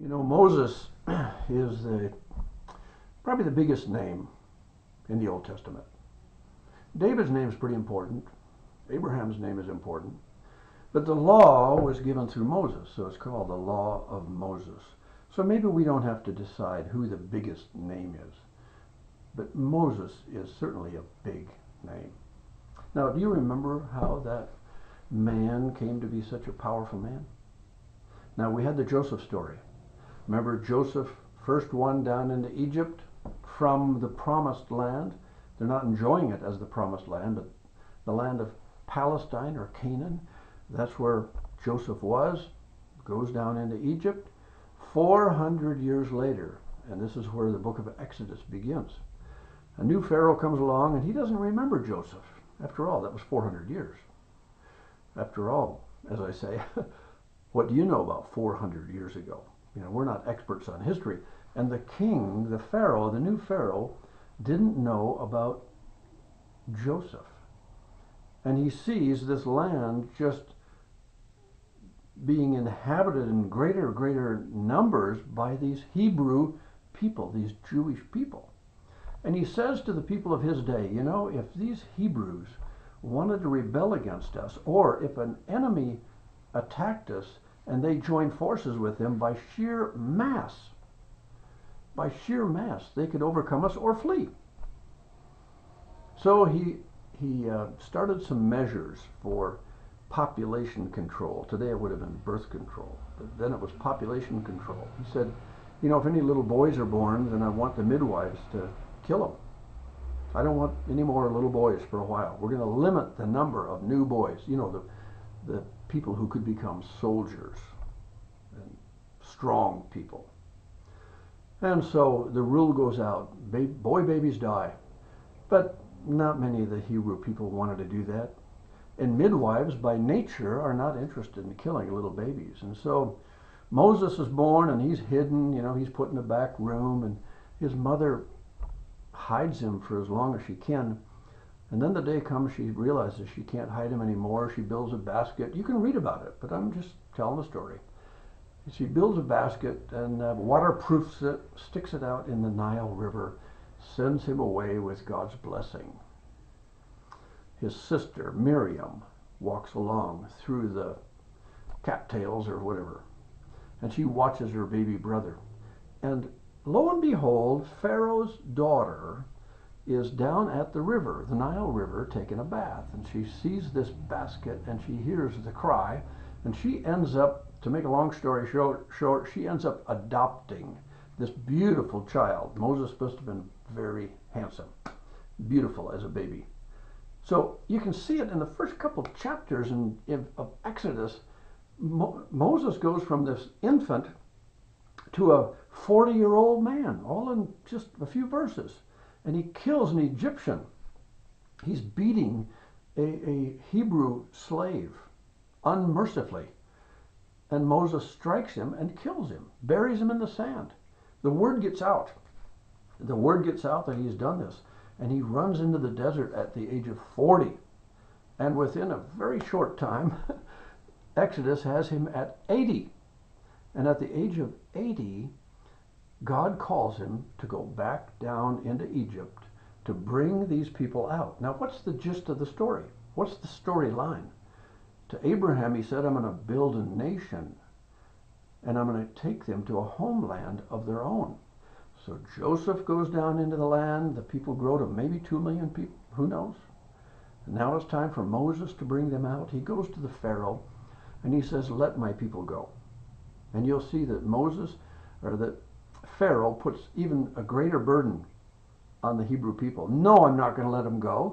You know, Moses is probably the biggest name in the Old Testament. David's name is pretty important. Abraham's name is important. But the law was given through Moses, so it's called the Law of Moses. So maybe we don't have to decide who the biggest name is. But Moses is certainly a big name. Now, do you remember how that man came to be such a powerful man? Now, we had the Joseph story. Remember Joseph, first one down into Egypt from the promised land. They're not enjoying it as the promised land, but the land of Palestine or Canaan. That's where Joseph was, goes down into Egypt. 400 years later, and this is where the book of Exodus begins, a new Pharaoh comes along and he doesn't remember Joseph. After all, that was 400 years. After all, as I say, what do you know about 400 years ago? You know, we're not experts on history. And the king, the Pharaoh, the new Pharaoh, didn't know about Joseph. And he sees this land just being inhabited in greater numbers by these Hebrew people, these Jewish people. And he says to the people of his day, you know, if these Hebrews wanted to rebel against us, or if an enemy attacked us and they joined forces with them by sheer mass, they could overcome us or flee. So he started some measures for population control. Today it would have been birth control, but then it was population control. He said, you know, if any little boys are born, then I want the midwives to kill them. I don't want any more little boys for a while. We're going to limit the number of new boys, you know, the people who could become soldiers and strong people. And so the rule goes out, boy babies die. But not many of the Hebrew people wanted to do that. And midwives, by nature, are not interested in killing little babies. And so Moses is born and he's hidden, you know, he's put in a back room, and his mother hides him for as long as she can. And then the day comes, she realizes she can't hide him anymore. She builds a basket. You can read about it, but I'm just telling the story. She builds a basket and waterproofs it, sticks it out in the Nile River, sends him away with God's blessing. His sister, Miriam, walks along through the cattails or whatever, and she watches her baby brother. And lo and behold, Pharaoh's daughter is down at the river, the Nile River, taking a bath. And she sees this basket and she hears the cry, and she ends up, to make a long story short, she ends up adopting this beautiful child. Moses must have been very handsome, beautiful as a baby. So you can see it in the first couple of chapters of Exodus. Moses goes from this infant to a 40-year-old man, all in just a few verses. And he kills an Egyptian. He's beating a Hebrew slave unmercifully. And Moses strikes him and kills him, buries him in the sand. The word gets out. The word gets out that he's done this. And he runs into the desert at the age of 40. And within a very short time, Exodus has him at 80. And at the age of 80, God calls him to go back down into Egypt to bring these people out. Now, what's the gist of the story? What's the storyline? To Abraham, he said, I'm going to build a nation, and I'm going to take them to a homeland of their own. So Joseph goes down into the land. The people grow to maybe 2 million people. Who knows? And now it's time for Moses to bring them out. He goes to the Pharaoh, and he says, let my people go. And you'll see that that Pharaoh puts even a greater burden on the Hebrew people. No, I'm not going to let them go.